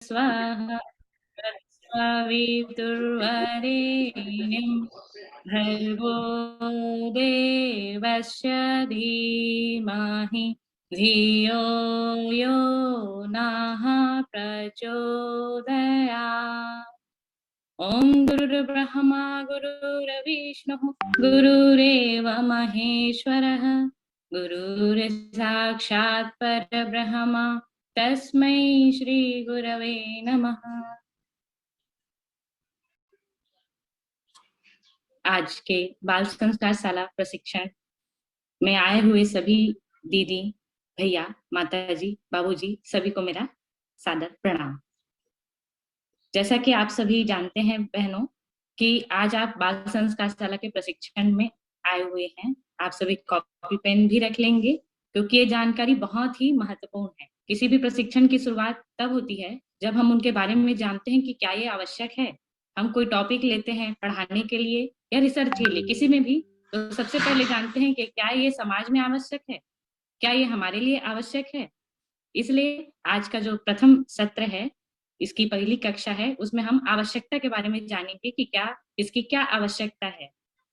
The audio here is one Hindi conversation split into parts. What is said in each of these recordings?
स्वाहा तत्सवितुर्वरेण्यं भर्गो देवस्य धीमहि धियो यो नः प्रचोदयात्। ॐ गुरुर्ब्रह्मा गुरुर्विष्णुः गुरुरेव महेश्वरः गुरुर्साक्षात् परब्रह्म तस्मै श्री गुरवे नमः। आज के बाल संस्कार शाला प्रशिक्षण में आए हुए सभी दीदी, भैया, माताजी, बाबूजी, सभी को मेरा सादर प्रणाम। जैसा कि आप सभी जानते हैं बहनों कि आज आप बाल संस्कार शाला के प्रशिक्षण में आए हुए हैं। आप सभी कॉपी पेन भी रख लेंगे क्योंकि ये जानकारी बहुत ही महत्वपूर्ण है। किसी भी प्रशिक्षण की शुरुआत तब होती है जब हम उनके बारे में जानते हैं कि क्या ये आवश्यक है। हम कोई टॉपिक लेते हैं पढ़ाने के लिए या रिसर्च के लिए, किसी में भी, तो सबसे पहले जानते हैं कि क्या ये समाज में आवश्यक है, क्या ये हमारे लिए आवश्यक है। इसलिए आज का जो प्रथम सत्र है, इसकी पहली कक्षा है, उसमें हम आवश्यकता के बारे में जानेंगे कि क्या इसकी क्या आवश्यकता है,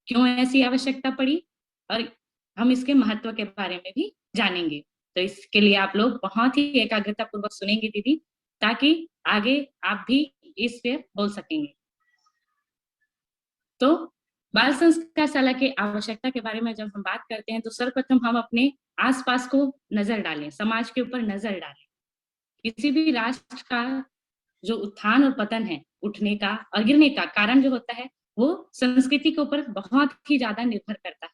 क्यों ऐसी आवश्यकता पड़ी, और हम इसके महत्व के बारे में भी जानेंगे। तो इसके लिए आप लोग बहुत ही एकाग्रता पूर्वक सुनेंगे दीदी, ताकि आगे आप भी इस पे बोल सकेंगे। तो बाल संस्कार शाला की आवश्यकता के बारे में जब हम बात करते हैं तो सर्वप्रथम हम अपने आसपास को नजर डालें, समाज के ऊपर नजर डालें। किसी भी राष्ट्र का जो उत्थान और पतन है, उठने का और गिरने का कारण जो होता है, वो संस्कृति के ऊपर बहुत ही ज्यादा निर्भर करता है।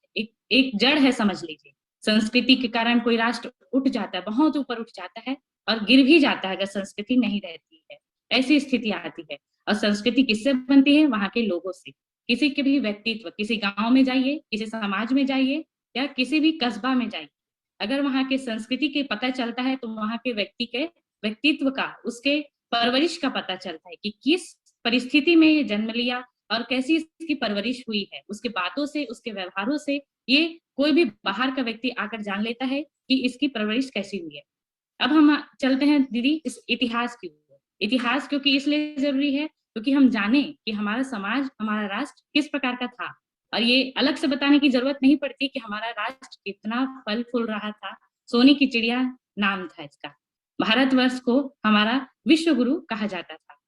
एक जड़ है, समझ लीजिए। संस्कृति के कारण कोई राष्ट्र उठ जाता है, बहुत ऊपर उठ जाता है, और गिर भी जाता है अगर संस्कृति नहीं रहती है। ऐसी स्थिति आती है। और संस्कृति किससे बनती है? वहां के लोगों से। किसी के भी व्यक्तित्व, किसी गांव में जाइए, किसी समाज में जाइए, या किसी भी कस्बा में जाइए, अगर वहां के संस्कृति के पता चलता है तो वहां के व्यक्ति के व्यक्तित्व का, उसके परवरिश का पता चलता है कि किस परिस्थिति में ये जन्म लिया और कैसी इसकी परवरिश हुई है। उसके बातों से, उसके व्यवहारों से ये कोई भी बाहर का व्यक्ति आकर जान लेता है कि इसकी परवरिश कैसी हुई है। अब हम चलते हैं दीदी इस इतिहास की ओर। इतिहास क्योंकि इसलिए जरूरी है क्योंकि हम जाने कि हमारा समाज, हमारा राष्ट्र किस प्रकार का था। और ये अलग से बताने की जरूरत नहीं पड़ती कि हमारा राष्ट्र कितना फल फूल रहा था। सोने की चिड़िया नाम था इसका। भारतवर्ष को हमारा विश्व गुरु कहा जाता था।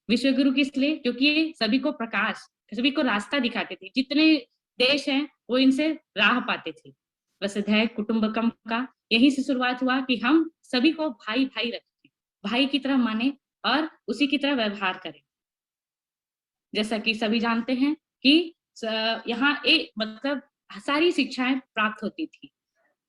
विश्व गुरु किस लिए? क्योंकि ये सभी को प्रकाश, सभी को रास्ता दिखाते थे। जितने देश हैं वो इनसे राह पाते थे। वसुधैव कुटुंबकम का यही से शुरुआत हुआ कि हम सभी को भाई भाई रखें, भाई की तरह माने और उसी की तरह व्यवहार करें। जैसा कि सभी जानते हैं कि यहाँ एक मतलब सारी शिक्षाएं प्राप्त होती थी।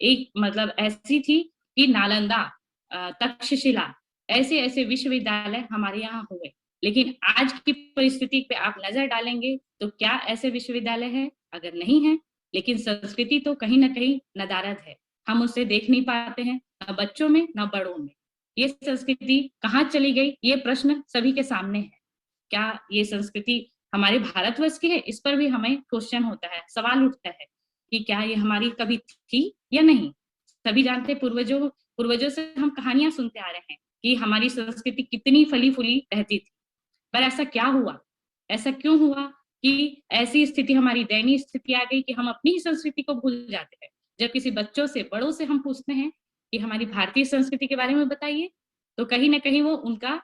एक मतलब ऐसी थी कि नालंदा, तक्षशिला, ऐसे ऐसे विश्वविद्यालय हमारे यहाँ हुए। लेकिन आज की परिस्थिति पे आप नजर डालेंगे तो क्या ऐसे विश्वविद्यालय है? अगर नहीं है, लेकिन संस्कृति तो कहीं ना कहीं नदारद है। हम उसे देख नहीं पाते हैं, न बच्चों में न बड़ों में। ये संस्कृति कहाँ चली गई, ये प्रश्न सभी के सामने है। क्या ये संस्कृति हमारे भारतवर्ष की है? इस पर भी हमें क्वेश्चन होता है, सवाल उठता है कि क्या ये हमारी कभी थी या नहीं। सभी जानते हैं, पूर्वजों पूर्वजों से हम कहानियां सुनते आ रहे हैं कि हमारी संस्कृति कितनी फली फूली रहती थी। पर ऐसा क्या हुआ? ऐसा क्यों हुआ कि ऐसी स्थिति, हमारी दयनीय स्थिति आ गई कि हम अपनी ही संस्कृति को भूल जाते हैं? जब किसी बच्चों से, बड़ों से हम पूछते हैं कि हमारी भारतीय संस्कृति के बारे में बताइए, तो कहीं ना कहीं वो उनका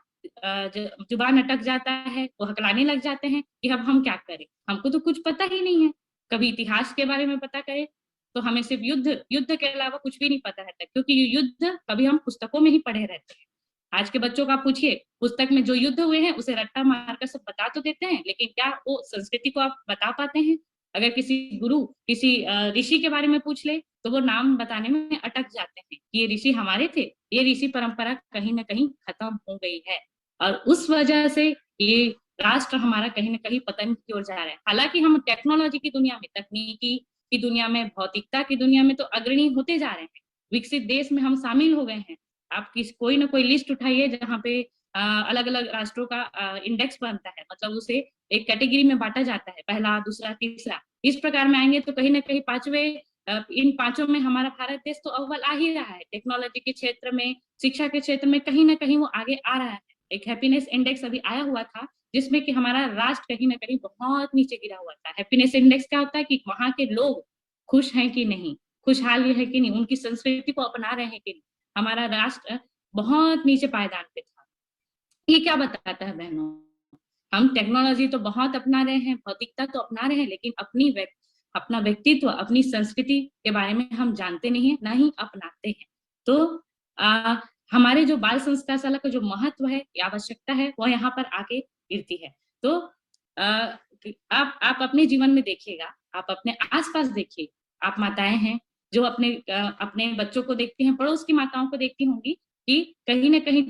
जुबान अटक जाता है, वो हकलाने लग जाते हैं कि अब हम क्या करें, हमको तो कुछ पता ही नहीं है। कभी इतिहास के बारे में पता करें तो हमें सिर्फ युद्ध युद्ध के अलावा कुछ भी नहीं पता रहता, क्योंकि ये युद्ध कभी हम पुस्तकों में ही पढ़े रहते हैं। आज के बच्चों का पूछिए, पुस्तक में जो युद्ध हुए हैं उसे रट्टा मारकर सब बता तो देते हैं, लेकिन क्या वो संस्कृति को आप बता पाते हैं? अगर किसी गुरु, किसी ऋषि के बारे में पूछ ले तो वो नाम बताने में अटक जाते हैं कि ये ऋषि हमारे थे। ये ऋषि परंपरा कहीं ना कहीं खत्म हो गई है, और उस वजह से ये राष्ट्र हमारा कहीं ना कहीं पतन की ओर जा रहा है। हालांकि हम टेक्नोलॉजी की दुनिया में, तकनीकी की दुनिया में, भौतिकता की दुनिया में तो अग्रणी होते जा रहे हैं, विकसित देश में हम शामिल हो गए हैं। आप कोई ना कोई लिस्ट उठाइए जहाँ पे अलग अलग राष्ट्रों का इंडेक्स बनता है, मतलब उसे एक कैटेगरी में बांटा जाता है, पहला, दूसरा, तीसरा। इस प्रकार में आएंगे तो कहीं ना कहीं पांचवे, इन पांचों में हमारा भारत देश तो अव्वल आ ही रहा है। टेक्नोलॉजी के क्षेत्र में, शिक्षा के क्षेत्र में कहीं ना कहीं वो आगे आ रहा है। एक हैप्पीनेस इंडेक्स अभी आया हुआ था, जिसमें कि हमारा राष्ट्र कहीं न कहीं बहुत नीचे गिरा हुआ था। हैप्पीनेस इंडेक्स क्या होता है कि वहाँ के लोग खुश हैं कि नहीं, खुशहाल है कि नहीं, उनकी संस्कृति को अपना रहे हैं कि नहीं। हमारा राष्ट्र बहुत नीचे पायदान पे था। ये क्या बताता है बहनों? हम टेक्नोलॉजी तो बहुत अपना रहे हैं, भौतिकता तो अपना रहे हैं, लेकिन अपना व्यक्तित्व, अपनी संस्कृति के बारे में हम जानते नहीं हैं, ना ही अपनाते हैं। तो अ, हमारे जो बाल संस्कारशाला का जो महत्व है, या आवश्यकता है, वो यहाँ पर आके गिरती है। तो अ, आप अपने जीवन में देखिएगा, आप अपने आस-पास देखिए, आप माताएँ हैं, जो अपने बच्चों को देखती हैं, पड़ोस की माताओं को देखती होंगी कि कहीं न कहीं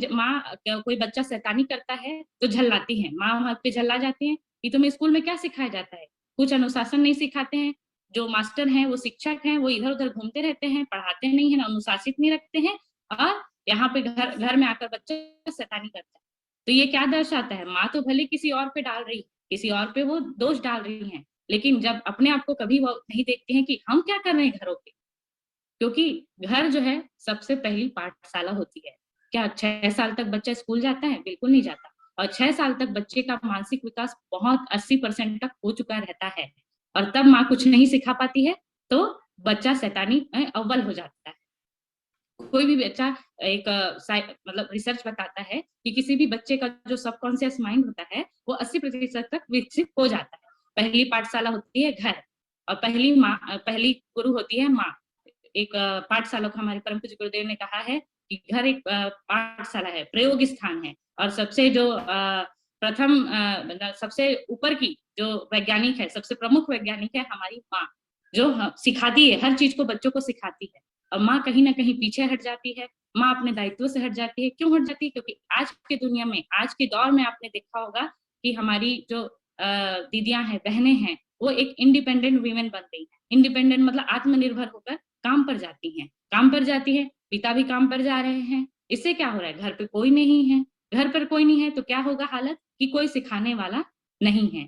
कोई बच्चा शैतानी करता है, तो झल्लाती हैं, माँ वहाँ पे झल्ला जाती हैं कि तुम्हें स्कूल में क्या सिखाया जाता है? कुछ अनुशासन नहीं सिखाते हैं, जो मास्टर हैं, वो शिक्षक हैं, वो इधर-उधर घूमते रहते हैं, पढ़ाते नहीं हैं, अनुशासित नहीं रखते हैं और यहाँ पे घर घर में आकर बच्चा शैतानी करता है। तो ये क्या दर्शाता है? माँ तो भले किसी और पे डाल रही है, किसी और पे वो दोष डाल रही हैं, लेकिन जब अपने आप को कभी वो नहीं देखती हैं कि हम क्या कर रहे हैं घरों पे? क्योंकि घर जो है सबसे पहली पाठशाला होती है। क्या 6 साल तक बच्चा स्कूल जाता है? बिल्कुल नहीं जाता और 6 साल तक बच्चे का मानसिक विकास बहुत 80% तक हो चुका रहता है और तब माँ कुछ नहीं सिखा पाती है, तो बच्चा शैतानी में अव्वल हो जाता है। कोई भी बच्चा एक मतलब रिसर्च बताता है कि किसी भी बच्चे का जो सबकॉन्शियस माइंड होता है, वो 80% तक विकसित हो जाता है। पहली पाठशाला होती है घर और पहली गुरु होती है माँ। एक पाठशाला को हमारे परम पूज्य गुरुदेव ने कहा है कि घर एक पाठशाला है, प्रयोग स्थान है और सबसे जो प्रथम मतलब सबसे ऊपर की जो वैज्ञानिक है, सबसे प्रमुख वैज्ञानिक है हमारी माँ, जो सिखाती है, हर चीज़ को बच्चों को सिखाती है। और माँ कहीं न कहीं पीछे हट जाती है, माँ अपने दायित्व से हट जाती है। क्यों हट जाती है? क्योंकि आज की दुनिया में, आज के दौर में आपने देखा होगा कि हमारी जो दीदियाँ हैं, बहनें हैं, वो एक इंडिपेंडेंट वीमेन बन गई हैं। इंडिपेंडेंट मतलब आत्मनिर्भर होकर काम पर जाती हैं। काम पर जाती है, पिता भी काम पर जा रहे हैं। इससे क्या हो रहा है? घर पे कोई नहीं है। घर पर कोई नहीं है तो क्या होगा हालत कि कोई सिखाने वाला नहीं है।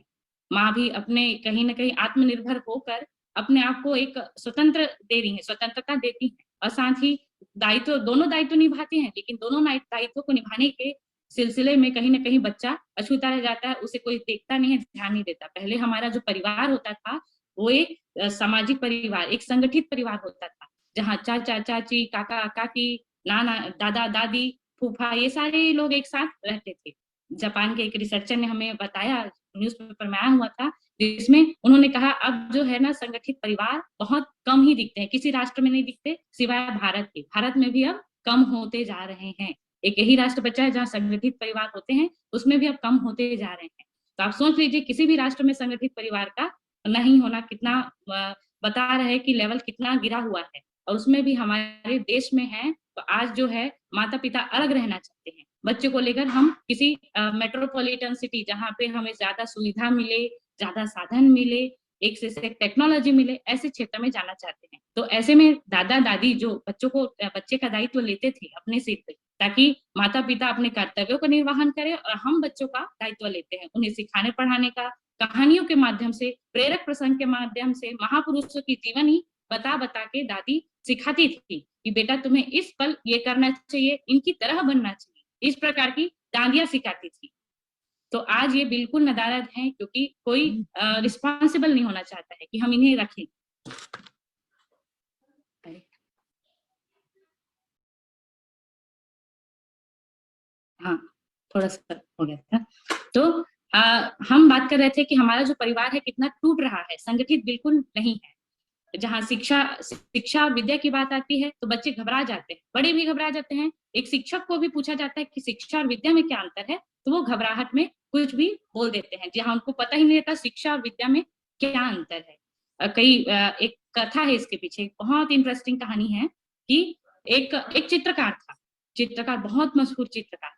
माँ भी अपने कहीं न कहीं आत्मनिर्भर होकर अपने आप को एक स्वतंत्र दे रही हैं, स्वतंत्रता देती हैं और साथ ही दायित्व दोनों दायित्व निभाती हैं, लेकिन दोनों दायित्व को निभाने के सिलसिले में कहीं न कहीं बच्चा अछूता रह जाता है, उसे कोई देखता नहीं है, ध्यान नहीं देता। पहले हमारा जो परिवार होता था, वो एक सामाजिक परिवार, एक संगठित परिवार होता था, जहाँ चाचा-चाची, काका-काकी, नाना दादा-दादी, फूफा ये सारे लोग एक साथ रहते थे। जापान के एक रिसर्चर ने हमें बताया, न्यूज़पेपर में आया हुआ था, जिसमें उन्होंने कहा अब जो है ना संगठित परिवार बहुत कम ही दिखते हैं, किसी राष्ट्र में नहीं दिखते सिवाय भारत के। भारत में भी अब कम होते जा रहे हैं। एक यही राष्ट्र बचा है जहाँ संगठित परिवार होते हैं, उसमें भी अब कम होते जा रहे हैं। तो आप सोच लीजिए किसी भी राष्ट्र में संगठित परिवार का नहीं होना कितना बता रहा है कि लेवल कितना गिरा हुआ है और उसमें भी हमारे देश में है, तो आज जो है माता-पिता अलग रहना चाहते हैं। बच्चे को लेकर हम किसी मेट्रोपॉलिटन सिटी जहाँ पे हमें ज़्यादा सुविधा मिले, ज़्यादा साधन मिले, एक से एक टेक्नोलॉजी मिले, ऐसे क्षेत्र में जाना चाहते हैं। तो ऐसे में दादा-दादी जो बच्चे का दायित्व लेते थे अपने सिर पे, ताकि माता-पिता अपने कर्तव्यों का निर्वहन करें और हम बच्चों का दायित्व लेते हैं। उन्हें सिखाने-पढ़ाने का, कहानियों के माध्यम से, प्रेरक प्रसंग के माध्यम से, महापुरुषों की जीवनी बता-बता के दादी सिखाती थी कि बेटा तुम्हें इस पल ये करना चाहिए, इनकी तरह बनना चाहिए। इस प्रकार की दादियाँ सिखाती थी। तो आज ये बिल्कुल नदारद हैं क्योंकि कोई रिस्पॉन्सिबल नहीं होना चाहता है कि हम इन्हें रखें। हाँ, थोड़ा-सा हो गया था। तो हम बात कर रहे थे कि हमारा जो परिवार है कितना टूट रहा है, संगठित बिल्कुल नहीं है। जहाँ शिक्षा शिक्षा और विद्या की बात आती है, तो बच्चे घबरा जाते हैं, बड़े भी घबरा जाते हैं। एक शिक्षक को भी पूछा जाता है कि शिक्षा और विद्या में क्या अंतर है, तो वो घबराहट में कुछ भी बोल देते हैं। जहाँ उनको पता ही नहीं रहता शिक्षा और विद्या में क्या अंतर है। एक कथा है इसके पीछे, एक बहुत इंटरेस्टिंग कहानी है कि एक एक चित्रकार था, चित्रकार बहुत मशहूर चित्रकार।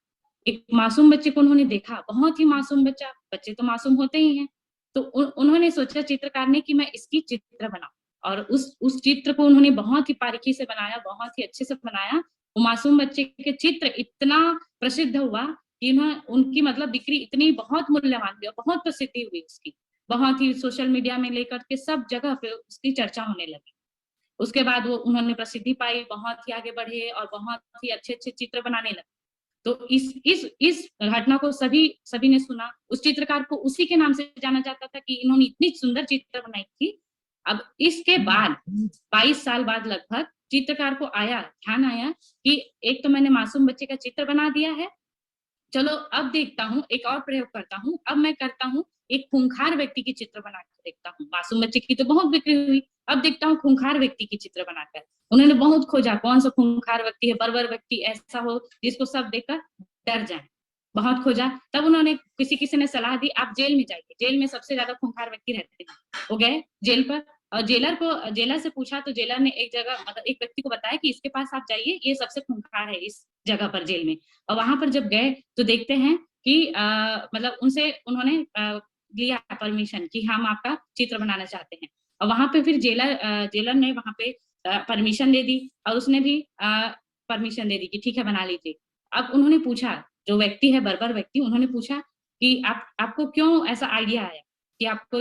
एक मासूम बच्चे को उन्होंने देखा, बहुत ही मासूम बच्चा, बच्चे तो मासूम होते ही हैं। तो उन्होंने सोचा चित्रकार ने कि मैं इसकी चित्र बनाऊँ। और उस चित्र को उन्होंने बहुत ही बारीकी से बनाया, बहुत ही अच्छे से बनाया। वो मासूम बच्चे के चित्र इतना प्रसिद्ध हुआ कि ना उनकी मतलब बिक्री इतनी बहुत मूल्यवान हुई और बहुत प्रसिद्धि हुई उसकी। बहुत ही सोशल मीडिया में लेकर के सब जगह पे उसकी चर्चा होने लगी। उसके बाद वो उन्होंने प्रसिद्धि पाई, बहुत ही आगे बढ़े और बहुत ही अच्छे-अच्छे चित्र बनाने लगे। तो इस घटना को सभी ने सुना। उस चित्रकार को उसी के नाम से जाना जाता था कि इन्होंने इतनी सुंदर चित्र बनाई थी। अब इसके बाद 22 साल बाद लगभग चित्रकार को ध्यान आया कि एक तो मैंने मासूम बच्चे का चित्र बना दिया है, चलो अब देखता हूँ, एक और प्रयोग करता हूँ। अब मैं करता हूँ एक खूंखार व्यक्ति की चित्र बनाकर देखता हूँ। मासूम बच्चे की तो बहुत बिक्री हुई, अब देखता हूँ खूंखार व्यक्ति की चित्र बनाकर। उन्होंने बहुत खोजा कौन सा खूंखार व्यक्ति है, बर्बर व्यक्ति ऐसा हो जिसको सब देखकर डर जाए। बहुत खोजा, तब उन्होंने किसी ने सलाह दी आप जेल में जाइए, जेल में सबसे ज्यादा खूंखार व्यक्ति रहते हैं। वो गए जेल पर और जेलर से पूछा तो जेलर ने एक जगह मतलब एक व्यक्ति को बताया कि इसके पास आप जाइए, ये सबसे खूंखार है इस जगह पर जेल में। और वहां पर जब गए तो देखते हैं कि मतलब उनसे उन्होंने लिया परमिशन कि हम आपका चित्र बनाना चाहते हैं। और वहां पे फिर जेलर ने वहां पे परमिशन दे दी और उसने भी परमिशन दे दी कि ठीक है बना लीजिए। अब उन्होंने पूछा, जो व्यक्ति है बर्बर व्यक्ति, उन्होंने पूछा कि आपको क्यों ऐसा आइडिया आया कि आपको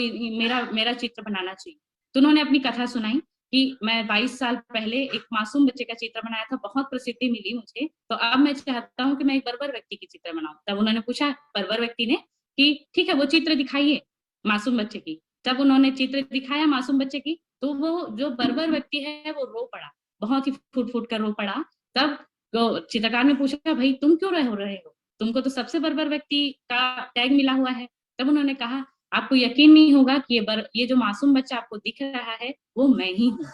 मेरा चित्र बनाना चाहिए। तो उन्होंने अपनी कथा सुनाई कि मैं 22 साल पहले एक मासूम बच्चे का चित्र बनाया था, बहुत प्रसिद्धि मिली मुझे, तो अब मैं चाहता हूँ कि मैं एक बर्बर व्यक्ति की चित्र बनाऊं। तब उन्होंने पूछा बर्बर व्यक्ति ने कि ठीक है वो चित्र दिखाइए मासूम बच्चे की। तब उन्होंने चित्र दिखाया मासूम बच्चे की, तो वो जो बर्बर व्यक्ति है वो रो पड़ा, बहुत ही फूट फूट कर रो पड़ा। तब तो चित्रकार ने पूछा भाई तुम क्यों रो रहे हो, तुमको तो सबसे बर्बर व्यक्ति का टैग मिला हुआ है। तब उन्होंने कहा आपको यकीन नहीं होगा कि ये जो मासूम बच्चा आपको दिख रहा है वो मैं ही हूँ।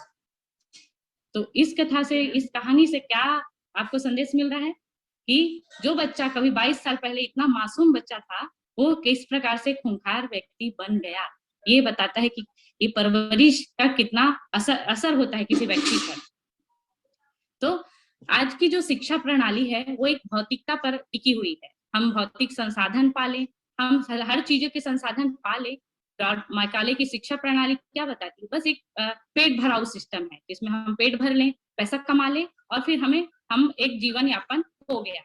तो इस कथा से, इस कहानी से क्या आपको संदेश मिल रहा है कि जो बच्चा कभी 22 साल पहले इतना मासूम बच्चा था, वो किस प्रकार से खूंखार व्यक्ति बन गया। ये बताता है कि ये परवरिश का कितना असर होता है किसी व्यक्ति पर। तो आज की जो शिक्षा प्रणाली है वो एक भौतिकता पर टिकी हुई है। हम भौतिक संसाधन पाले, हम हर चीजों के संसाधन पाले। और मैकाले की शिक्षा प्रणाली क्या बताती है, बस एक पेट भराऊ सिस्टम है जिसमें हम पेट भर लें, पैसा कमा लें और फिर हम एक जीवन यापन हो गया।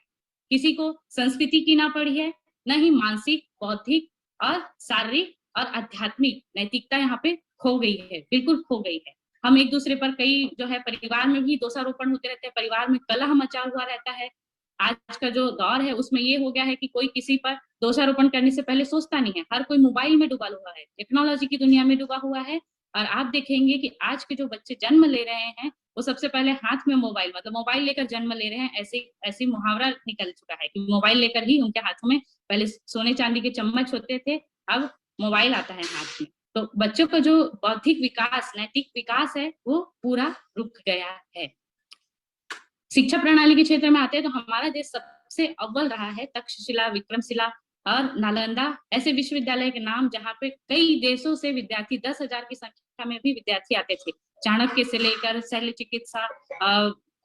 किसी को संस्कृति की ना पड़ी है, न ही मानसिक, बौद्धिक और शारीरिक और आध्यात्मिक नैतिकता यहाँ पे खो गई है, बिल्कुल खो गई है। हम एक दूसरे पर कई जो है परिवार में भी दोषारोपण होते रहते हैं, परिवार में कलह मचा हुआ रहता है। आज का जो दौर है उसमें ये हो गया है कि कोई किसी पर दोषारोपण करने से पहले सोचता नहीं है, हर कोई मोबाइल में डूबा हुआ है, टेक्नोलॉजी की दुनिया में डूबा हुआ है। और आप देखेंगे कि आज के जो बच्चे जन्म ले रहे हैं वो सबसे पहले हाथ में मोबाइल, मतलब मोबाइल लेकर जन्म ले रहे हैं। ऐसी मुहावरा निकल चुका है कि मोबाइल लेकर ही उनके हाथों में, पहले सोने चांदी के चम्मच होते थे, अब मोबाइल आता है हाथ में। तो बच्चों का जो बौद्धिक विकास, नैतिक विकास है वो पूरा रुक गया है। शिक्षा प्रणाली के क्षेत्र में आते हैं तो हमारा देश सबसे अव्वल रहा है। तक्षशिला, विक्रमशिला और नालंदा ऐसे विश्वविद्यालय के नाम जहाँ पे कई देशों से विद्यार्थी, 10,000 की संख्या में भी विद्यार्थी आते थे। चाणक्य से लेकर शल्य चिकित्सा,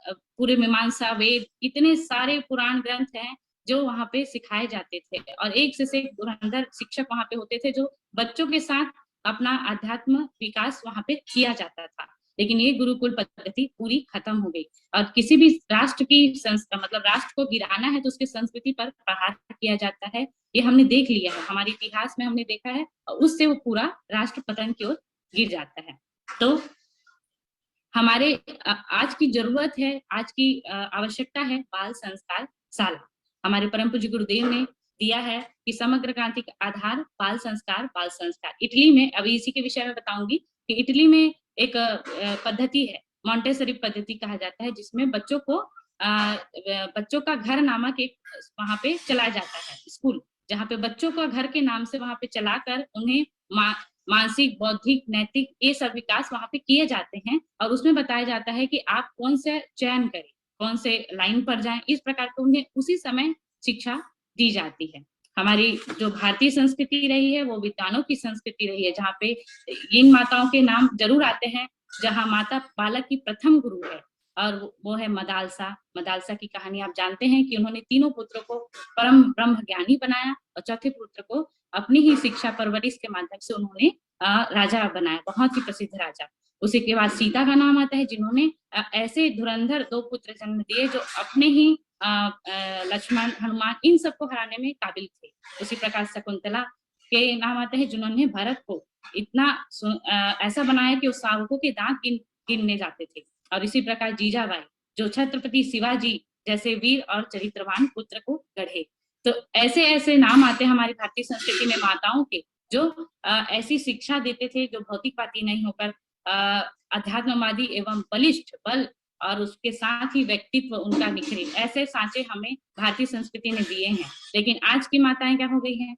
पूरे मीमांसा, वेद, इतने सारे पुराण ग्रंथ हैं जो वहाँ पे सिखाए जाते थे और एक से एक धुरंधर शिक्षक वहाँ पे होते थे जो बच्चों के साथ अपना आध्यात्म विकास वहाँ पे किया जाता था। लेकिन ये गुरुकुल पद्धति पूरी खत्म हो गई और किसी भी राष्ट्र की मतलब राष्ट्र को गिराना है तो उसकी संस्कृति पर प्रहार किया जाता है। ये हमने देख लिया है, हमारे इतिहास में हमने देखा है और उससे वो पूरा राष्ट्र पतन की ओर गिर जाता है। तो हमारे आज की जरूरत है, आज की आवश्यकता है बाल संस्कार शाला। हमारे परम पूज्य गुरुदेव ने दिया है कि समग्र क्रांति का आधार बाल संस्कार, बाल संस्कार। इटली में, अभी इसी के विषय में बताऊंगी कि इटली में एक पद्धति है, मॉन्टेसरी पद्धति कहा जाता है, जिसमें बच्चों का घर नामक एक वहां पे चलाया जाता है स्कूल, जहाँ पे बच्चों का घर के नाम से वहां पे चलाकर उन्हें मानसिक, बौद्धिक, नैतिक ये सब विकास वहां पे किए जाते हैं। और उसमें बताया जाता है कि आप कौन से चयन करें, कौन से लाइन पर जाएं, इस प्रकार को उन्हें उसी समय शिक्षा दी जाती है। हमारी जो भारतीय संस्कृति रही है वो विद्वानों की संस्कृति रही है, जहाँ पे इन माताओं के नाम जरूर आते हैं, जहाँ माता बालक की प्रथम गुरु है और वो है मदालसा। मदालसा की कहानी आप जानते हैं कि उन्होंने तीनों पुत्रों को परम ब्रह्म ज्ञानी बनाया और चौथे पुत्र को अपनी ही शिक्षा परवरिश के माध्यम से उन्होंने राजा बनाया, बहुत ही प्रसिद्ध राजा। उसी के बाद सीता का नाम आता है, जिन्होंने ऐसे धुरंधर 2 पुत्र जन्म दिए जो अपने ही लक्ष्मण, हनुमान, इन सबको हराने में काबिल थे। उसी प्रकार शकुंतला के नाम आते हैं, जिन्होंने भरत को इतना ऐसा बनाया कि उस शावकों के दांत गिनने जाते थे। और इसी प्रकार जीजाबाई, जो छत्रपति शिवाजी जैसे वीर और चरित्रवान पुत्र को गढ़े। तो ऐसे ऐसे नाम आते हैं हमारी भारतीय संस्कृति में माताओं के, जो ऐसी शिक्षा देते थे जो भौतिकवादी नहीं होकर अध्यात्मवादी एवं बलिष्ठ बल और उसके साथ ही व्यक्तित्व उनका निखरे, ऐसे सांचे हमें भारतीय संस्कृति ने दिए हैं। लेकिन आज की माताएं क्या हो गई हैं?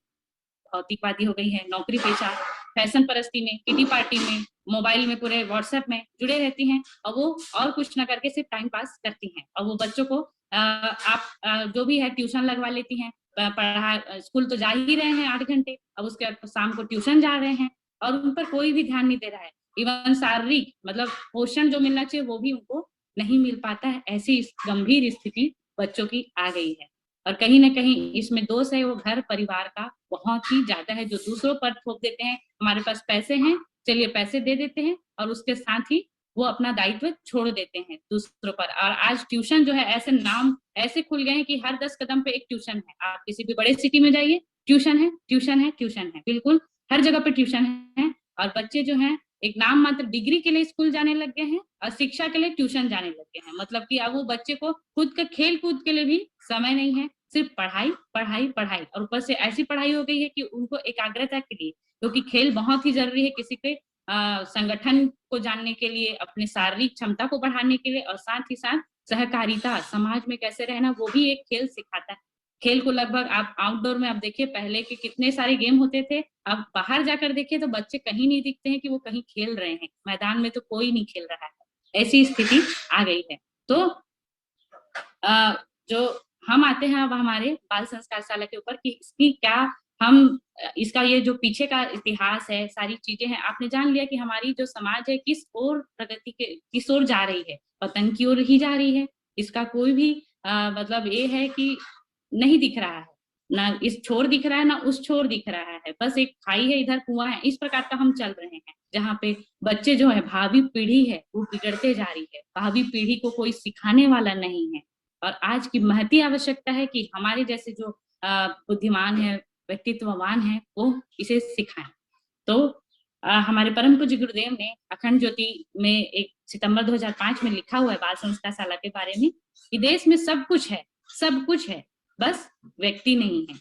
भौतिकवादी हो गई है, नौकरी पेशा, फैशन परस्ती में, किटी पार्टी में, मोबाइल में, पूरे व्हाट्सएप में जुड़े रहती हैं और वो और कुछ ना करके सिर्फ टाइम पास करती हैं। और वो बच्चों को आप जो भी है ट्यूशन लगवा लेती हैं, पढ़ा स्कूल तो जा ही रहे हैं 8 घंटे, अब उसके बाद शाम को ट्यूशन जा रहे हैं और उन पर कोई भी ध्यान नहीं दे रहा है। इवन शारीरिक मतलब पोषण जो मिलना चाहिए वो भी उनको नहीं मिल पाता है। ऐसी गंभीर स्थिति बच्चों की आ गई है और कहीं ना कहीं इसमें दोष है वो घर परिवार का बहुत ही ज्यादा है, जो दूसरों पर थोप देते हैं। हमारे पास पैसे हैं, चलिए पैसे दे देते हैं और उसके साथ ही वो अपना दायित्व छोड़ देते हैं दूसरों पर। और आज ट्यूशन जो है ऐसे नाम ऐसे खुल गए हैं कि हर 10 कदम पे एक ट्यूशन है। आप किसी भी बड़े सिटी में जाइए, ट्यूशन है, ट्यूशन है, ट्यूशन है, बिल्कुल हर जगह पे ट्यूशन है। और बच्चे जो हैं एक नाम मात्र डिग्री के लिए स्कूल जाने लग गए हैं और शिक्षा के लिए ट्यूशन जाने लग गए हैं। मतलब कि अब वो बच्चे को खुद के खेल कूद के लिए भी समय नहीं है, सिर्फ पढ़ाई पढ़ाई पढ़ाई। और ऊपर से ऐसी पढ़ाई हो गई है कि उनको एकाग्रता के लिए, क्योंकि खेल बहुत ही जरूरी है किसी के संगठन को जानने के लिए, अपने शारीरिक क्षमता को बढ़ाने के लिए, और साथ ही साथ सहकारिता, समाज में कैसे रहना, वो भी एक खेल सिखाता है। खेल को लगभग आप आउटडोर में आप देखिए पहले के कितने सारे गेम होते थे, अब बाहर जाकर देखिए तो बच्चे कहीं नहीं दिखते हैं कि वो कहीं खेल रहे हैं, मैदान में तो कोई नहीं खेल रहा है। ऐसी स्थिति आ गई है। तो जो हम आते हैं अब हमारे बाल संस्कारशाला के ऊपर कि इसकी क्या हम इसका ये जो पीछे का इतिहास है, सारी चीजें हैं, आपने जान लिया कि हमारी जो समाज है किस ओर प्रगति के किस ओर जा रही है, पतन की ओर ही जा रही है। इसका कोई भी मतलब ये है कि नहीं दिख रहा है, ना इस छोर दिख रहा है ना उस छोर दिख रहा है, बस एक खाई है इधर कुआं है, इस प्रकार का हम चल रहे हैं। जहाँ पे बच्चे जो है भावी पीढ़ी है वो बिगड़ते जा रही है, भावी पीढ़ी को कोई सिखाने वाला नहीं है। और आज की महती आवश्यकता है कि हमारे जैसे जो बुद्धिमान है, व्यक्तित्ववान है, वो इसे सिखाएं। तो हमारे परम पूज्य गुरुदेव ने अखंड ज्योति में एक सितंबर 2005 में लिखा हुआ है बाल संस्कारशाला के बारे में कि देश में सब कुछ है, सब कुछ है, बस व्यक्ति नहीं है।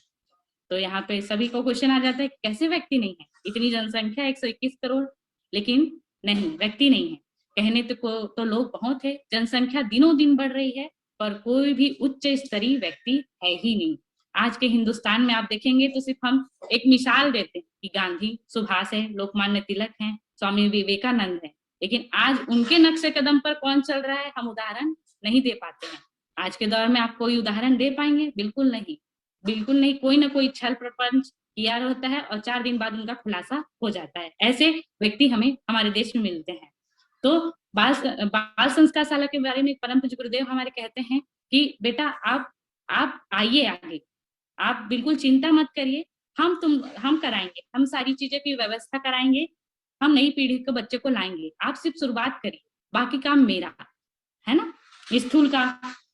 तो यहाँ पे सभी को क्वेश्चन आ जाता है कैसे व्यक्ति नहीं है, इतनी जनसंख्या 121 करोड़, लेकिन नहीं, व्यक्ति नहीं है। कहने तो लोग बहुत है, जनसंख्या दिनों दिन बढ़ रही है, पर कोई भी उच्च स्तरीय व्यक्ति है ही नहीं। आज के हिंदुस्तान में आप देखेंगे तो सिर्फ हम एक मिसाल देते हैं कि गांधी, सुभाष है, लोकमान्य तिलक हैं, स्वामी विवेकानंद है, लेकिन आज उनके नक्शे कदम पर कौन चल रहा है हम उदाहरण नहीं दे पाते हैं। आज के दौर में आप कोई उदाहरण दे पाएंगे? बिल्कुल नहीं, बिल्कुल नहीं। कोई ना कोई छल प्रपंच किया रहता है और 4 दिन बाद उनका खुलासा हो जाता है। ऐसे व्यक्ति हमें हमारे देश में मिलते हैं। तो बाल संस्कारशाला के बारे में परम पूज्य गुरुदेव हमारे कहते हैं कि बेटा आप आइए आगे, आप बिल्कुल चिंता मत करिए, हम कराएंगे, हम सारी चीजें की व्यवस्था कराएंगे, हम नई पीढ़ी के बच्चे को लाएंगे, आप सिर्फ शुरुआत करिए, बाकी काम मेरा है ना। स्थूल का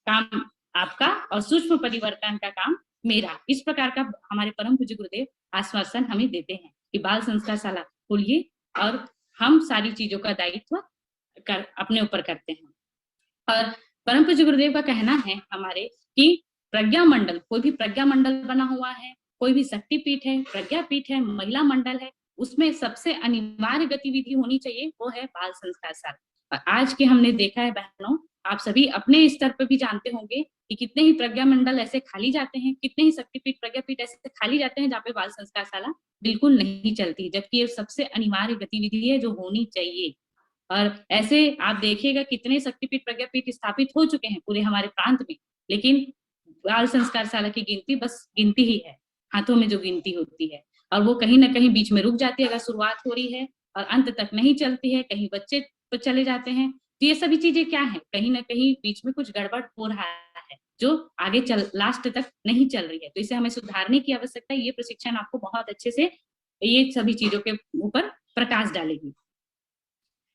काम आपका और सूक्ष्म परिवर्तन का काम मेरा। इस प्रकार का हमारे परम पूज्य गुरुदेव आश्वासन हमें देते हैं कि बाल संस्कारशाला खोलिए और हम सारी चीजों का दायित्व अपने ऊपर करते हैं। और परम पूज्य गुरुदेव का कहना है हमारे कि प्रज्ञा मंडल, कोई भी प्रज्ञा मंडल बना हुआ है, कोई भी शक्तिपीठ है, प्रज्ञापीठ है, महिला मंडल है, उसमें सबसे अनिवार्य गतिविधि होनी चाहिए वो है बाल संस्कारशाला। और आज के हमने देखा है बहनों, आप सभी अपने स्तर पर भी जानते होंगे कि कितने ही प्रज्ञा मंडल ऐसे खाली जाते हैं, कितने ही शक्तिपीठ प्रज्ञापीठ ऐसे खाली जाते हैं जहाँ पे बाल संस्कारशाला बिल्कुल नहीं चलती, जबकि ये सबसे अनिवार्य गतिविधि है जो होनी चाहिए। और ऐसे आप देखिएगा कितने शक्तिपीठ प्रज्ञापीठ स्थापित हो चुके हैं पूरे हमारे प्रांत में, लेकिन बाल संस्कारशाला की गिनती बस गिनती ही है, हाथों में जो गिनती होती है, और वो कहीं ना कहीं बीच में रुक जाती है अगर शुरुआत हो रही है और अंत तक नहीं चलती है, कहीं बच्चे तो चले जाते हैं। तो ये सभी चीजें क्या है, कहीं ना कहीं बीच में कुछ गड़बड़ हो रहा है जो आगे चल लास्ट तक नहीं चल रही है। तो इसे हमें सुधारने की आवश्यकता है। ये प्रशिक्षण आपको बहुत अच्छे से ये सभी चीजों के ऊपर प्रकाश डालेगी।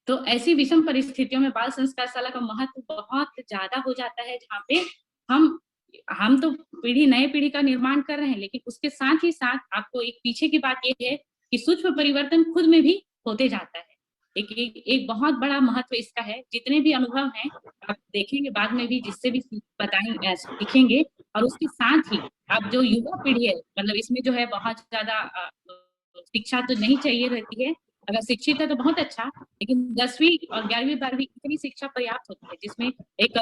तो ऐसी विषम परिस्थितियों में बाल संस्कारशाला का महत्व बहुत ज्यादा हो जाता है, जहाँ पे हम तो नए पीढ़ी का निर्माण कर रहे हैं, लेकिन उसके साथ ही साथ आपको एक पीछे की बात यह है कि सूक्ष्म परिवर्तन खुद में भी होते जाता है। एक बहुत बड़ा महत्व इसका है। जितने भी अनुभव हैं आप देखेंगे बाद में भी, जिससे भी बताएंगे सीखेंगे। और उसके साथ ही अब जो युवा पीढ़ी है, मतलब इसमें जो है बहुत ज्यादा शिक्षा तो नहीं चाहिए रहती है। अगर शिक्षित है तो बहुत अच्छा, लेकिन 10वीं और 11वीं 12वीं इतनी शिक्षा पर्याप्त होती है जिसमें एक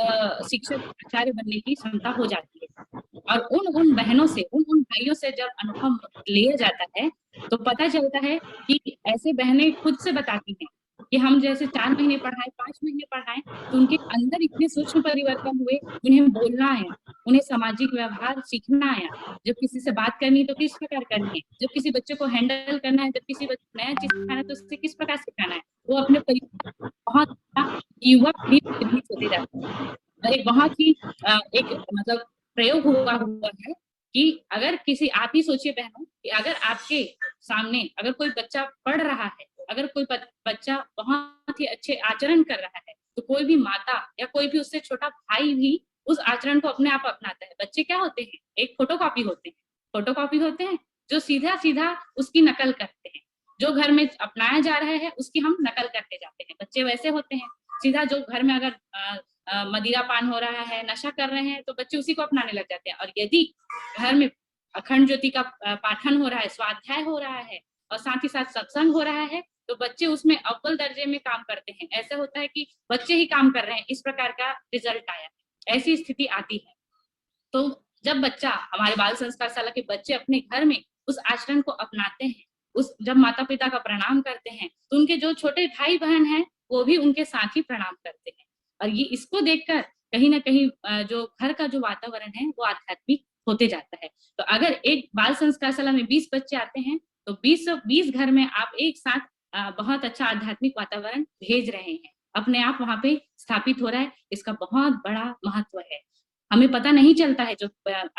शिक्षक आचार्य बनने की क्षमता हो जाती है। और उन उन बहनों से, उन उन भाइयों से जब अनुभव लिया जाता है तो पता चलता है कि ऐसे बहनें खुद से बताती हैं कि हम जैसे 4 महीने पढ़ाए, 5 महीने पढ़ाए, तो उनके अंदर इतने सूक्ष्म परिवर्तन हुए। उन्हें बोलना आया, उन्हें सामाजिक व्यवहार सीखना आया, जब किसी से बात करनी है तो किस प्रकार करनी है, जब किसी बच्चे को हैंडल करना है, जब किसी बच्चे को नया चीज सिखाना है तो उससे किस प्रकार सिखाना है। वो अपने परिवार बहुत युवा पीढ़ी में होते जाते हैं। और एक बहुत ही एक मतलब प्रयोग हुआ है कि अगर किसी, आप ही सोचिए बहनों कि अगर आपके सामने अगर कोई बच्चा पढ़ रहा है, अगर कोई बच्चा बहुत ही अच्छे आचरण कर रहा है, तो कोई भी माता या कोई भी उससे छोटा भाई भी उस आचरण को अपने आप अपनाता है। बच्चे क्या होते हैं, एक फोटोकॉपी होते हैं, फोटोकॉपी होते हैं जो सीधा सीधा उसकी नकल करते हैं। जो घर में अपनाया जा रहा है उसकी हम नकल करते जाते हैं। बच्चे वैसे होते हैं, सीधा जो घर में अगर मदिरा पान हो रहा है, नशा कर रहे हैं, तो बच्चे उसी को अपनाने लग जाते हैं। और यदि घर में अखंड ज्योति का पाठन हो रहा है, स्वाध्याय हो रहा है और साथ ही साथ सत्संग हो रहा है, तो बच्चे उसमें अव्वल दर्जे में काम करते हैं। ऐसा होता है कि बच्चे ही काम कर रहे हैं, इस प्रकार का रिजल्ट आया, ऐसी स्थिति आती है। तो जब बच्चा, हमारे बाल संस्कार शाला के बच्चे अपने घर में उस आचरण को अपनाते हैं, उस जब माता पिता का प्रणाम करते हैं, तो उनके जो छोटे भाई बहन हैं वो भी उनके साथ ही प्रणाम करते हैं। और ये इसको देखकर कहीं ना कहीं जो घर का जो वातावरण है वो आध्यात्मिक होते जाता है। तो अगर एक बाल संस्कार शाला में 20 बच्चे आते हैं तो 20 घर में आप एक साथ बहुत अच्छा आध्यात्मिक वातावरण भेज रहे हैं, अपने आप वहां पे स्थापित हो रहा है। इसका बहुत बड़ा महत्व है। हमें पता नहीं चलता है, जो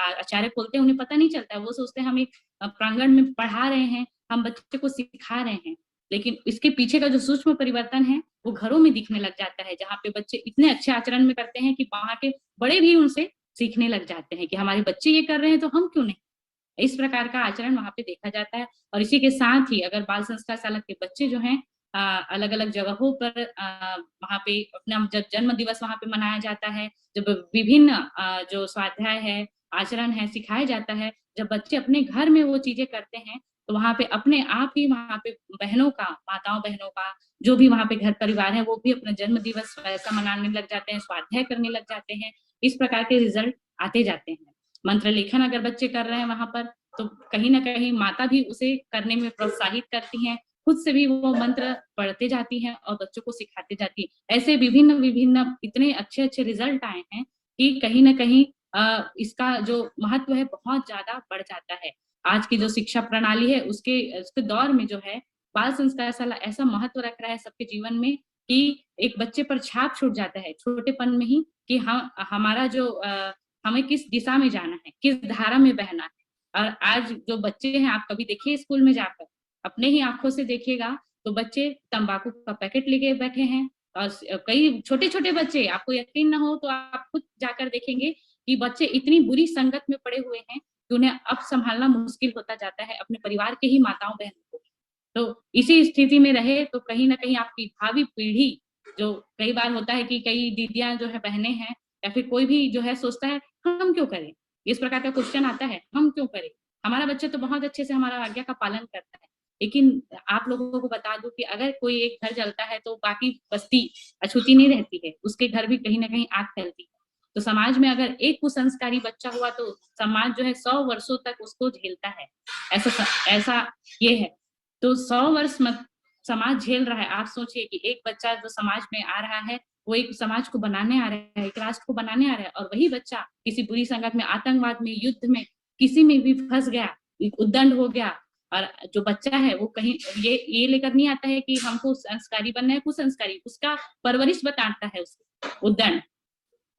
आचार्य खोलते हैं उन्हें पता नहीं चलता है, वो सोचते हैं हम एक प्रांगण में पढ़ा रहे हैं, हम बच्चे को सिखा रहे हैं, लेकिन इसके पीछे का जो सूक्ष्म परिवर्तन है वो घरों में दिखने लग जाता है, जहाँ पे बच्चे इतने अच्छे आचरण में करते हैं कि वहां के बड़े भी उनसे सीखने लग जाते हैं कि हमारे बच्चे ये कर रहे हैं तो हम क्यों नहीं। इस प्रकार का आचरण वहां पे देखा जाता है। और इसी के साथ ही अगर बाल संस्कार शाला के बच्चे जो हैं अलग अलग जगहों पर वहां पे अपना जब जन्म दिवस वहां पे मनाया जाता है, जब विभिन्न जो स्वाध्याय है, आचरण है सिखाया जाता है, जब बच्चे अपने घर में वो चीजें करते हैं, तो वहां पे अपने आप ही वहां पे बहनों का, माताओं बहनों का जो भी वहां पे घर परिवार है वो भी अपना जन्म दिवस वैसा मनाने लग जाते हैं, स्वाध्याय करने लग जाते हैं। इस प्रकार के रिजल्ट आते जाते हैं। मंत्र लेखन अगर बच्चे कर रहे हैं वहां पर, तो कहीं ना कहीं माता भी उसे करने में प्रोत्साहित करती हैं, खुद से भी वो मंत्र पढ़ते जाती हैं और बच्चों को सिखाते जाती है। ऐसे विभिन्न विभिन्न इतने अच्छे अच्छे रिजल्ट आए हैं कि कहीं ना कहीं इसका जो महत्व है बहुत ज्यादा बढ़ जाता है। आज की जो शिक्षा प्रणाली है उसके दौर में जो है बाल संस्कार शाला ऐसा महत्व रख रहा है सबके जीवन में कि एक बच्चे पर छाप छूट जाता है छोटेपन में ही कि हम हमारा जो हमें किस दिशा में जाना है, किस धारा में बहना है। और आज जो बच्चे हैं, आप कभी देखिए स्कूल में जाकर, अपने ही आंखों से देखिएगा तो बच्चे तंबाकू का पैकेट लेके बैठे हैं। और कई छोटे छोटे बच्चे, आपको यकीन ना हो तो आप खुद जाकर देखेंगे कि बच्चे इतनी बुरी संगत में पड़े हुए हैं कि उन्हें अब संभालना मुश्किल होता जाता है अपने परिवार के ही माताओं बहनों को। तो इसी स्थिति में रहे तो कहीं ना कहीं आपकी भावी पीढ़ी, जो कई बार होता है कि कई दीदियां जो है, बहनें हैं, या फिर कोई भी जो है सोचता है हम क्यों करें, इस प्रकार का क्वेश्चन आता है, हम क्यों करें, हमारा बच्चा तो बहुत अच्छे से हमारा आज्ञा का पालन करता है। लेकिन आप लोगों को बता दूं कि अगर कोई एक घर जलता है तो बाकी बस्ती अछूती नहीं रहती है, उसके घर भी कहीं ना कहीं आग फैलती है। तो समाज में अगर एक कुसंस्कारी बच्चा हुआ तो समाज जो है 100 वर्षों तक उसको झेलता है। ऐसा ऐसा ये है। तो 100 वर्ष मत समाज झेल रहा है। आप सोचिए कि एक बच्चा जो समाज में आ रहा है वो एक समाज को बनाने आ रहा है, एक राष्ट्र को बनाने आ रहा है, और वही बच्चा किसी बुरी संगत में, आतंकवाद में, युद्ध में, किसी में भी फंस गया, उद्दंड हो गया। और जो बच्चा है वो कहीं ये लेकर नहीं आता है कि हमको संस्कारी बनना है, कुसंस्कारी, उसका परवरिश बताता है उसको उद्दंड।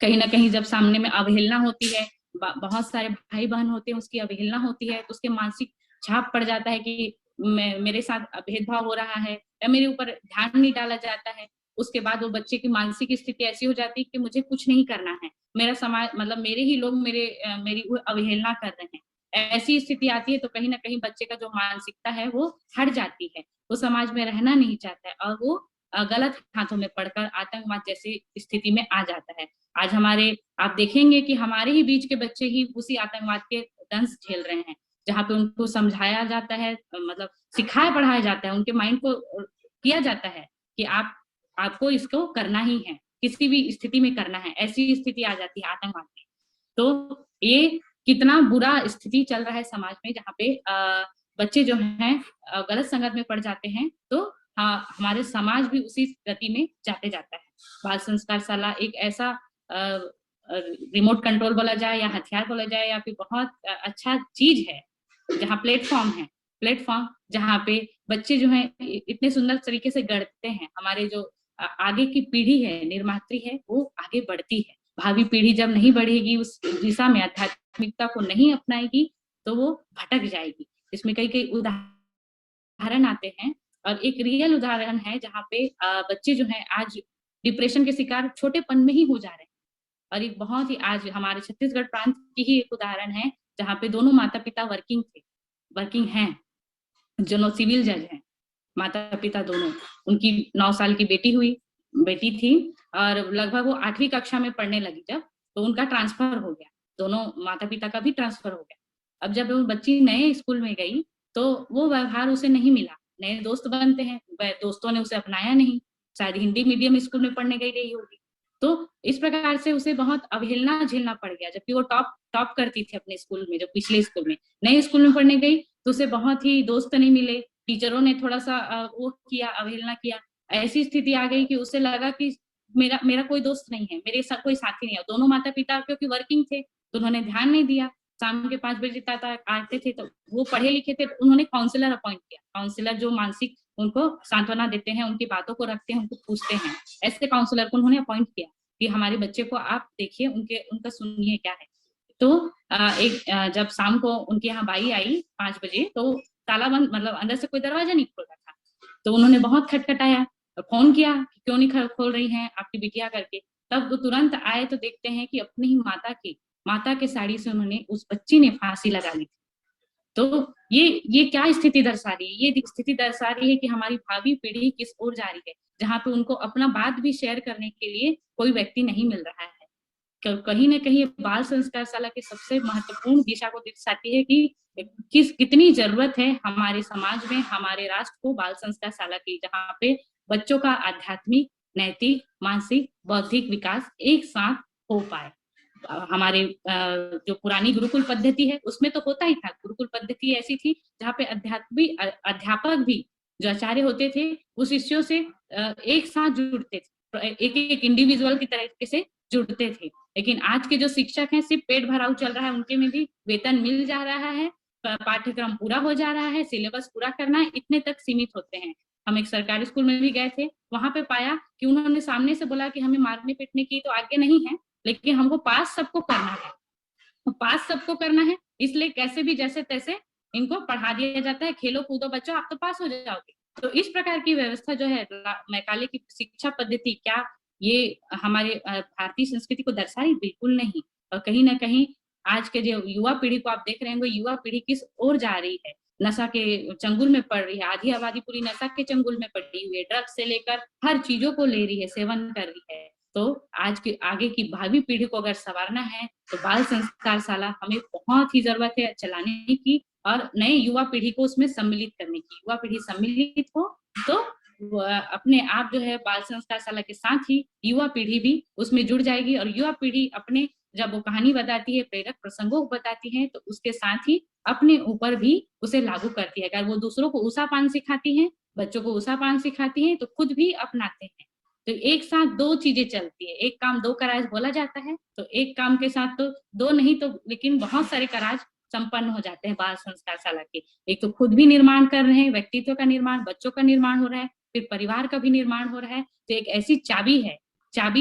कहीं ना कहीं जब सामने में अवहेलना होती है, बहुत सारे भाई बहन होते हैं, उसकी अवहेलना होती है, तो उसके मानसिक छाप पड़ जाता है कि मेरे साथ भेदभाव हो रहा है या मेरे ऊपर ध्यान नहीं डाला जाता है। उसके बाद वो बच्चे की मानसिक स्थिति ऐसी हो जाती है कि मुझे कुछ नहीं करना है, मेरा समाज, मतलब मेरे ही लोग मेरी अवहेलना कर रहे हैं, ऐसी स्थिति आती है। तो कहीं ना कहीं बच्चे का जो मानसिकता है वो हट जाती है, वो समाज में रहना नहीं चाहता है और वो गलत हाथों में पड़कर आतंकवाद जैसी स्थिति में आ जाता है। आज आप देखेंगे कि हमारे ही बीच के बच्चे ही उसी आतंकवाद के दंश झेल रहे हैं, जहाँ पे उनको समझाया जाता है, मतलब सिखाया पढ़ाया जाता है, उनके माइंड को किया जाता है कि आपको इसको करना ही है, किसी भी स्थिति में करना है। ऐसी स्थिति आ जाती है आतंकवाद में। तो ये कितना बुरा स्थिति चल रहा है समाज में, जहाँ पे बच्चे जो हैं गलत संगत में पड़ जाते हैं, तो हमारे समाज भी उसी गति में जाते जाता है। बाल संस्कार शाला एक ऐसा रिमोट कंट्रोल बोला जाए या हथियार बोला जाए या फिर बहुत अच्छा चीज है, जहाँ प्लेटफॉर्म जहाँ पे बच्चे जो हैं इतने सुंदर तरीके से गढ़ते हैं। हमारे जो आगे की पीढ़ी है, निर्मात्री है, वो आगे बढ़ती है। भावी पीढ़ी जब नहीं बढ़ेगी, उस दिशा में आध्यात्मिकता को नहीं अपनाएगी, तो वो भटक जाएगी। इसमें कई कई उदाहरण आते हैं, और एक रियल उदाहरण है जहाँ पे बच्चे जो हैं आज डिप्रेशन के शिकार छोटेपन में ही हो जा रहे हैं। और एक बहुत ही आज हमारे छत्तीसगढ़ प्रांत की ही एक उदाहरण है, जहाँ पे दोनों माता पिता वर्किंग हैं, जो सिविल जज हैं, माता पिता दोनों। उनकी 9 साल की बेटी थी, और लगभग वो 8वीं कक्षा में पढ़ने लगी जब, तो उनका ट्रांसफर हो गया। दोनों माता पिता का भी ट्रांसफर हो गया। अब जब वो बच्ची नए स्कूल में गई, तो वो व्यवहार उसे नहीं मिला। नए दोस्त बनते हैं, दोस्तों ने उसे अपनाया नहीं, शायद हिंदी मीडियम स्कूल में पढ़ने गई होगी। तो इस प्रकार से उसे बहुत अवहेलना झेलना पड़ गया, जबकि वो टॉप करती थी अपने स्कूल में, जो पिछले स्कूल में। नए स्कूल में पढ़ने गई तो उसे बहुत ही दोस्त नहीं मिले, टीचरों ने थोड़ा सा वो किया, अवहेलना किया। ऐसी स्थिति आ गई कि उसे लगा कि मेरा कोई दोस्त नहीं है, मेरे साथ कोई साथी नहीं है। दोनों माता पिता क्योंकि वर्किंग थे, तो उन्होंने ध्यान नहीं दिया। शाम के 5 बजे तक आते थे, तो वो पढ़े लिखे थे, तो उन्होंने काउंसलर अपॉइंट किया। काउंसलर जो मानसिक उनको सांत्वना देते हैं, उनकी बातों को रखते हैं, उनको पूछते हैं। ऐसे काउंसलर को उन्होंने अपॉइंट किया कि हमारे बच्चे को आप देखिए, उनका सुनिए क्या है। तो जब शाम को उनके यहाँ बाई आई 5 बजे, तो ताला बंद, मतलब अंदर से कोई दरवाजा नहीं खोल रहा था। तो उन्होंने बहुत खटखटाया, फोन किया कि क्यों नहीं खोल रही हैं आपकी बिटिया करके। तब वो तुरंत आए, तो देखते हैं कि अपनी ही माता के साड़ी से उन्होंने, उस बच्ची ने फांसी लगा ली थी। तो ये क्या स्थिति दर्शा रही है? ये स्थिति दर्शा रही है कि हमारी भावी पीढ़ी किस ओर जा रही है, जहाँ पे उनको अपना बात भी शेयर करने के लिए कोई व्यक्ति नहीं मिल रहा है। कहीं न कहीं बाल संस्कार शाला की सबसे महत्वपूर्ण दिशा को दर्शाती है कि कितनी जरूरत है हमारे समाज में, हमारे राष्ट्र को बाल संस्कार शाला की, जहाँ पे बच्चों का आध्यात्मिक, नैतिक, मानसिक, बौद्धिक विकास एक साथ हो पाए। हमारे जो पुरानी गुरुकुल पद्धति है, उसमें तो होता ही था। गुरुकुल पद्धति ऐसी थी जहाँ पे अध्यापक भी, जो आचार्य होते थे, वो शिष्यों से एक साथ जुड़ते थे, एक इंडिविजुअल की तरीके से जुड़ते थे। लेकिन आज के जो शिक्षक हैं, सिर्फ पेट भराव चल रहा है, उनके में भी वेतन मिल जा रहा है, पाठ्यक्रम पूरा हो जा रहा है, सिलेबस पूरा करना है, इतने तक सीमित होते हैं। हम एक सरकारी स्कूल में भी गए थे, वहां पे पाया कि उन्होंने सामने से बोला कि हमें मारने पीटने की तो आगे नहीं है, लेकिन हमको पास सबको करना है। तो पास सबको करना है, इसलिए कैसे भी जैसे तैसे इनको पढ़ा दिया जाता है, खेलो कूदो बच्चों, आप तो पास हो जाओगे। तो इस प्रकार की व्यवस्था जो है, मैकाले की शिक्षा पद्धति, क्या ये हमारे भारतीय संस्कृति को दर्शा रही? बिल्कुल नहीं। और कहीं ना कहीं आज के जो युवा पीढ़ी को आप देख रहे होंगे, युवा पीढ़ी किस ओर जा रही है? नशा के चंगुल में पड़ रही है। आधी आबादी पूरी नशा के चंगुल में पड़ी हुई है, ड्रग्स से लेकर हर चीजों को ले रही है, सेवन कर रही है। तो आज के आगे की भावी पीढ़ी को अगर संवारना है, तो बाल संस्कार शाला हमें बहुत ही जरूरत है चलाने की, और नए युवा पीढ़ी को उसमें सम्मिलित करने की। युवा पीढ़ी सम्मिलित हो तो अपने आप जो है बाल संस्कार शाला के साथ ही युवा पीढ़ी भी उसमें जुड़ जाएगी, और युवा पीढ़ी अपने, जब वो कहानी बताती है, प्रेरक प्रसंगों को बताती है, तो उसके साथ ही अपने ऊपर भी उसे लागू करती है। अगर वो दूसरों को उषा पान सिखाती है, बच्चों को उषा पान सिखाती है, तो खुद भी अपनाते हैं। तो एक साथ दो चीजें चलती है, एक काम दो कराज बोला जाता है, तो एक काम के साथ तो दो नहीं तो लेकिन बहुत सारे कराज संपन्न हो जाते हैं बाल संस्कार शाला के। एक तो खुद भी निर्माण कर रहे हैं, व्यक्तित्व का निर्माण, बच्चों का निर्माण हो रहा है, फिर परिवार का भी निर्माण हो रहा है। तो एक ऐसी चाबी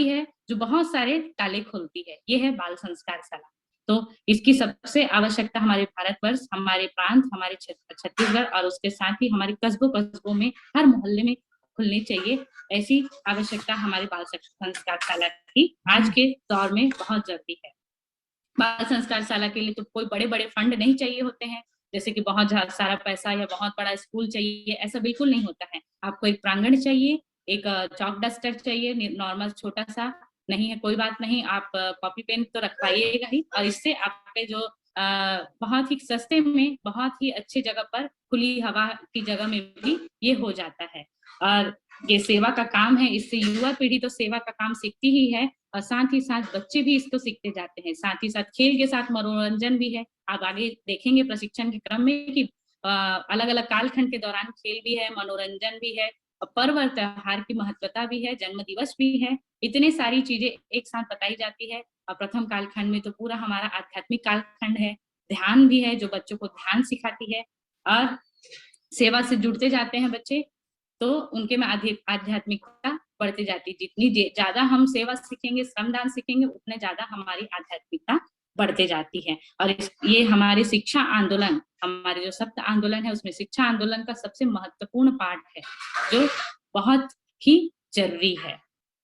है जो बहुत सारे ताले खोलती है, ये है बाल संस्कार शाला। तो इसकी सबसे आवश्यकता हमारे भारतवर्ष, हमारे प्रांत, हमारे छत्तीसगढ़, और उसके साथ ही हमारे कस्बों में, हर मोहल्ले में खुलनी चाहिए। ऐसी आवश्यकता हमारे बाल संस्कार शाला की आज के दौर में बहुत जरूरी है। बाल संस्कार शाला के लिए तो कोई बड़े बड़े फंड नहीं चाहिए होते हैं, जैसे कि बहुत सारा पैसा या बहुत बड़ा स्कूल चाहिए, ऐसा बिल्कुल नहीं होता है। आपको एक प्रांगण चाहिए, एक चॉक डस्टर चाहिए नॉर्मल छोटा सा, नहीं है कोई बात नहीं, आप कॉपी पेन तो रखवाइएगा ही, और इससे आपके जो बहुत ही सस्ते में बहुत ही अच्छी जगह पर खुली हवा की जगह में भी ये हो जाता है। और ये सेवा का काम है, इससे युवा पीढ़ी तो सेवा का काम सीखती ही है, और साथ ही साथ बच्चे भी इसको सीखते जाते हैं। साथ ही साथ खेल के साथ मनोरंजन भी है। आप आगे देखेंगे प्रशिक्षण के क्रम में कि अलग अलग कालखंड के दौरान खेल भी है, मनोरंजन भी है, और पर्व और त्योहार की महत्वता भी है, जन्म दिवस भी है। इतनी सारी चीजें एक साथ बताई जाती है। और प्रथम कालखंड में तो पूरा हमारा आध्यात्मिक कालखंड है, ध्यान भी है जो बच्चों को ध्यान सिखाती है, और सेवा से जुड़ते जाते हैं बच्चे तो उनके में आध्यात्मिकता बढ़ती जाती है। जितनी ज्यादा हम सेवा सीखेंगे, श्रमदान सीखेंगे, उतने ज्यादा हमारी आध्यात्मिकता बढ़ते जाती है। और ये हमारे शिक्षा आंदोलन, हमारे जो सप्त आंदोलन है उसमें शिक्षा आंदोलन का सबसे महत्वपूर्ण पार्ट है, जो बहुत ही जरूरी है।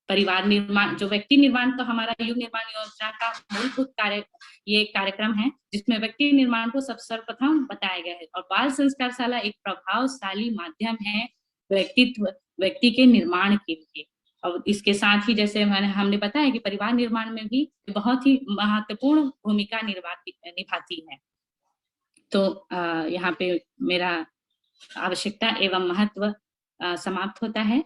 परिवार निर्माण, जो व्यक्ति निर्माण, तो हमारा युग निर्माण योजना का मूलभूत कार्य ये कार्यक्रम है जिसमें व्यक्ति निर्माण को सब सर्वप्रथम बताया गया है। और बाल संस्कारशाला एक प्रभावशाली माध्यम है व्यक्ति के निर्माण के लिए। और इसके साथ ही जैसे हमने बताया कि परिवार निर्माण में भी बहुत ही महत्वपूर्ण भूमिका निभाती है। तो यहाँ पे मेरा आवश्यकता एवं महत्व समाप्त होता है।